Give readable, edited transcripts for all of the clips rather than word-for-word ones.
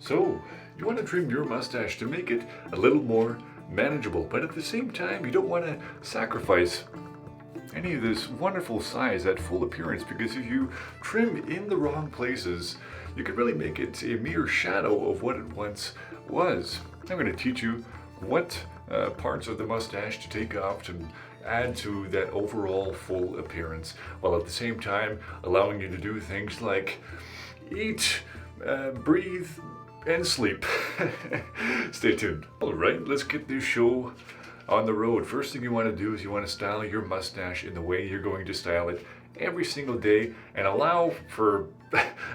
So, you want to trim your mustache to make it a little more manageable, but at the same time, you don't want to sacrifice any of this wonderful size, that full appearance, because if you trim in the wrong places, you can really make it a mere shadow of what it once was. I'm going to teach you what parts of the mustache to take off to add to that overall full appearance, while at the same time allowing you to do things like eat, breathe, and sleep. Stay tuned. All right, let's get this show on the road. First thing you want to do is you want to style your mustache in the way you're going to style it every single day, and allow for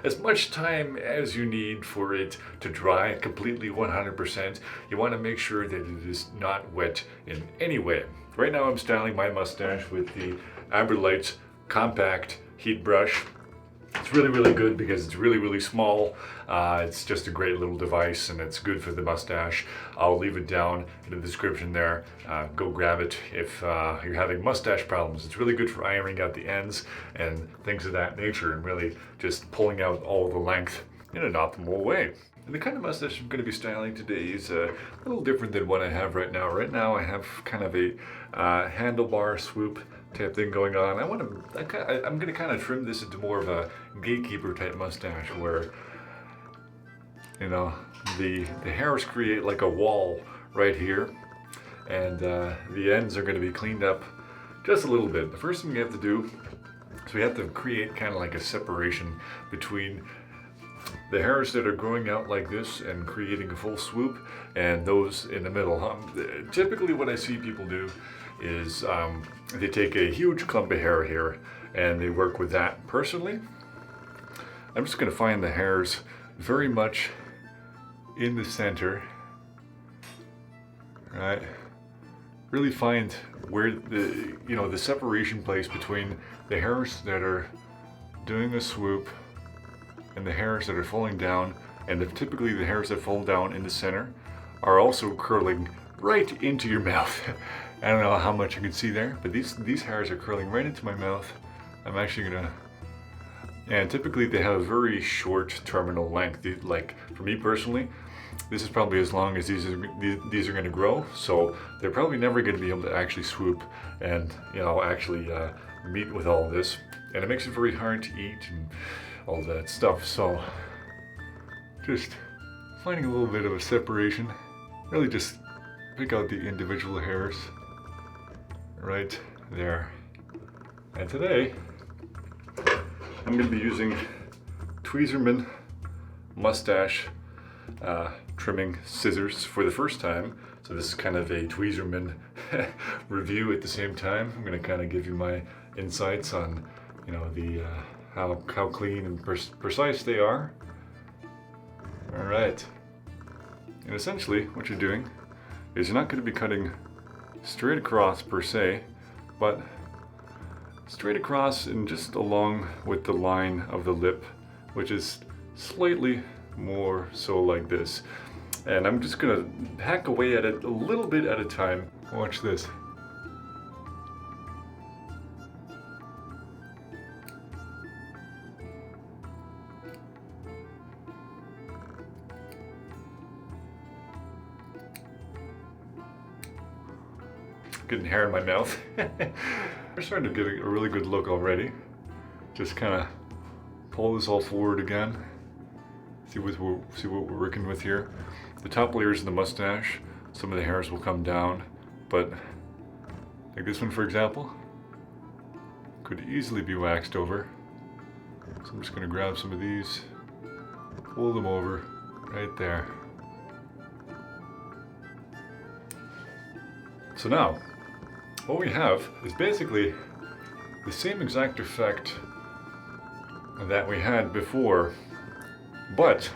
as much time as you need for it to dry completely 100%. You want to make sure that it is not wet in any way. Right now I'm styling my mustache with the Barbells compact heat brush. It's really, really good because it's really, really small. It's just a great little device, and it's good for the mustache. I'll leave it down in the description there. Go grab it if you're having mustache problems. It's really good for ironing out the ends and things of that nature, and really just pulling out all the length in an optimal way. And the kind of mustache I'm going to be styling today is a little different than what I have right now. Right now I have kind of a handlebar swoop type thing going on. I'm going to kind of trim this into more of a gatekeeper type mustache, where, you know, the hairs create like a wall right here, and the ends are going to be cleaned up just a little bit. The first thing we have to do is we have to create kind of like a separation between the hairs that are growing out like this and creating a full swoop, and those in the middle. Typically what I see people do is they take a huge clump of hair here and they work with that. Personally, I'm just going to find the hairs very much in the center, right? Really find where the separation place between the hairs that are doing a swoop and the hairs that are falling down, and typically the hairs that fall down in the center are also curling right into your mouth. I don't know how much you can see there, but these hairs are curling right into my mouth. I'm actually gonna, and typically they have a very short terminal length. Like for me personally, this is probably as long as these are gonna grow, so they're probably never gonna be able to actually swoop and actually meet with all this, and it makes it very hard to eat and all that stuff. So just finding a little bit of a separation, really just pick out the individual hairs right there. And today I'm going to be using Tweezerman mustache trimming scissors for the first time. So this is kind of a Tweezerman review at the same time. I'm going to kind of give you my insights on the how clean and precise they are. All right. And essentially what you're doing is you're not going to be cutting straight across per se, but straight across and just along with the line of the lip, which is slightly more so like this. And I'm just going to hack away at it a little bit at a time. Watch this. Getting hair in my mouth. We're starting to get a really good look already. Just kind of pull this all forward again. See what we're working with here. The top layers of the mustache, some of the hairs will come down, but like this one, for example, could easily be waxed over. So I'm just going to grab some of these, pull them over right there. So now, what we have is basically the same exact effect that we had before, but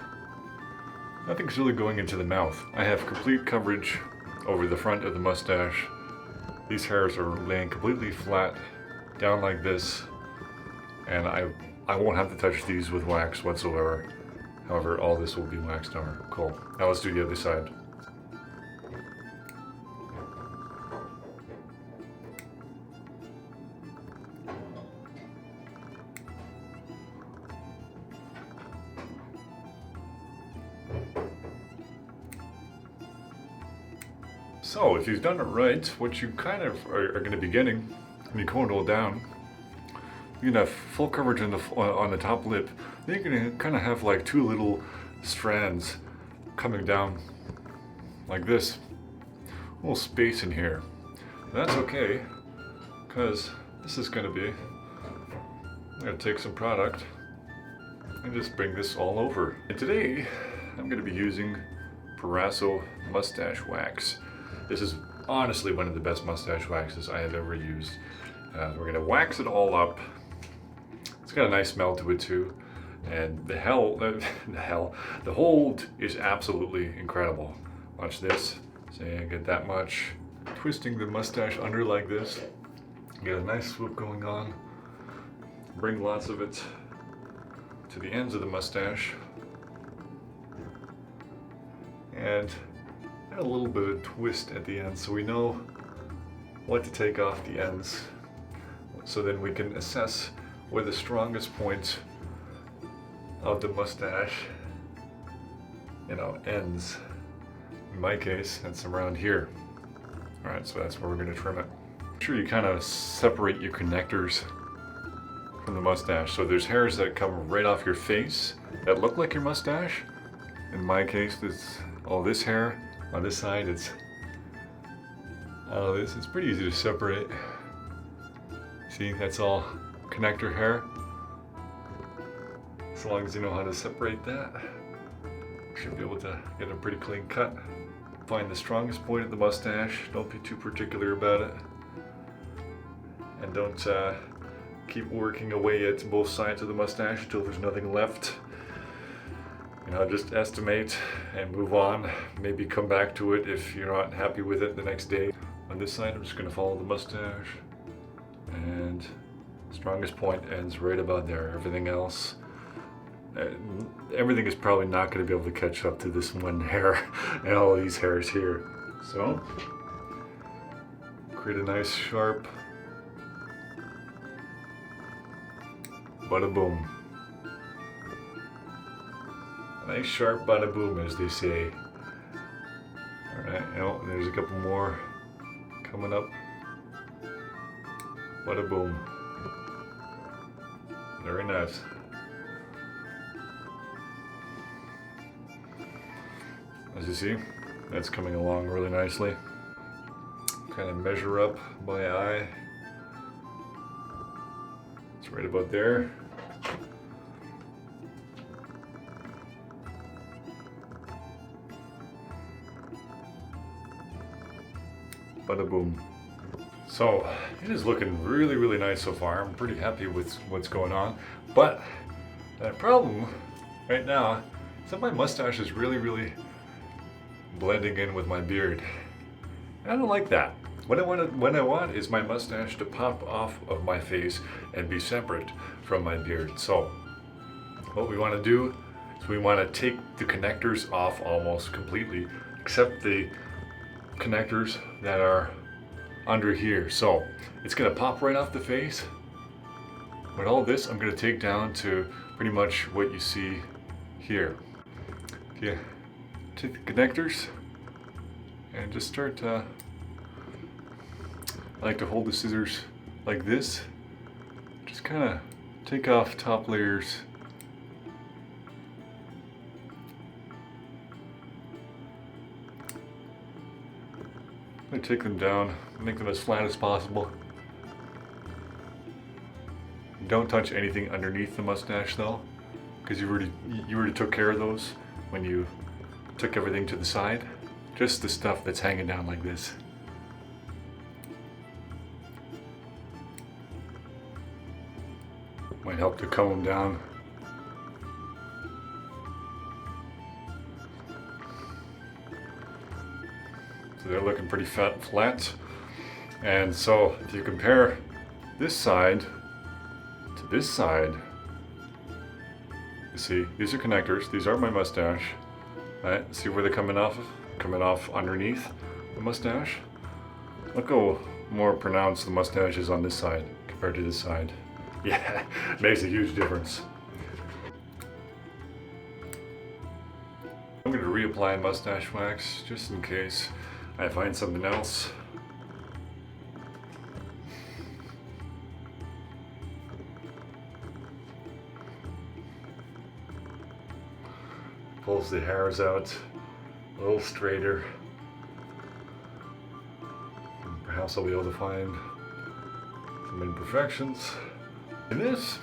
nothing's really going into the mouth. I have complete coverage over the front of the mustache. These hairs are laying completely flat down like this, and I won't have to touch these with wax whatsoever. However, all this will be waxed over. Cool. Now let's do the other side. So if you've done it right, what you kind of are going to be getting when you condole down, you're going to have full coverage on the top lip. Then you're going to kind of have like two little strands coming down like this. A little space in here. And that's okay, because this is going to be, I'm going to take some product and just bring this all over. And today I'm going to be using Proraso Mustache Wax. This is honestly one of the best mustache waxes I have ever used. We're going to wax it all up. It's got a nice smell to it too. And the hold is absolutely incredible. Watch this. See, I get that much. Twisting the mustache under like this. Get a nice swoop going on. Bring lots of it to the ends of the mustache. And add a little bit of twist at the end so we know what to take off the ends. So then we can assess where the strongest point of the mustache, ends. In my case, that's around here. All right, so that's where we're going to trim it. Make sure you kind of separate your connectors from the mustache. So there's hairs that come right off your face that look like your mustache. In my case, there's all this hair on this side. It's pretty easy to separate. See, that's all connector hair. As long as you know how to separate that, you should be able to get a pretty clean cut. Find the strongest point of the mustache. Don't be too particular about it. And don't keep working away at both sides of the mustache until there's nothing left. Just estimate and move on. Maybe come back to it if you're not happy with it the next day. On this side, I'm just going to follow the mustache. And strongest point ends right about there. Everything else, everything is probably not going to be able to catch up to this one hair and all these hairs here. So, create a nice sharp bada boom. A nice sharp bada boom, as they say. Alright, there's a couple more coming up. Bada boom. Very nice. As you see, that's coming along really nicely. Kind of measure up my eye. It's right about there. Bada boom. So it is looking really, really nice so far. I'm pretty happy with what's going on. But the problem right now is that my mustache is really, really blending in with my beard. I don't like that. What I want is my mustache to pop off of my face and be separate from my beard. So what we want to do is we want to take the connectors off almost completely, except the connectors that are under here. So it's going to pop right off the face. But all this I'm going to take down to pretty much what you see here. Okay, take the connectors and just start I like to hold the scissors like this. Just kind of take off top layers. I'm going to take them down, make them as flat as possible. Don't touch anything underneath the mustache though, because you already took care of those when you took everything to the side. Just the stuff that's hanging down like this. Might help to comb them down. So they're looking pretty flat. And so if you compare this side to this side, you see these are connectors. These are my mustache. Right? See where they're coming off of? Coming off underneath the mustache. Look how more pronounced the mustache is on this side compared to this side. Yeah, makes a huge difference. I'm going to reapply mustache wax just in case. I find something else. Pulls the hairs out a little straighter. Perhaps I'll be able to find some imperfections. And this,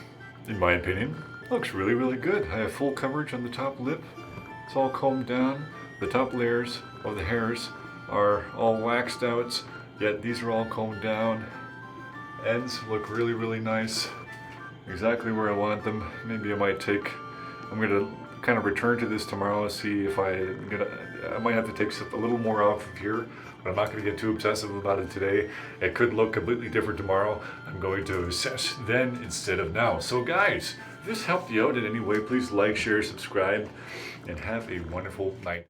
in my opinion, looks really, really good. I have full coverage on the top lip. It's all combed down. The top layers of the hairs are all waxed out, yet these are all combed down. Ends look really, really nice. Exactly where I want them. Maybe I might I'm gonna kind of return to this tomorrow, see if I might have to take a little more off of here, but I'm not going to get too obsessive about it today. It could look completely different tomorrow. I'm going to assess then instead of now. So guys, if this helped you out in any way, please like, share, subscribe, and have a wonderful night.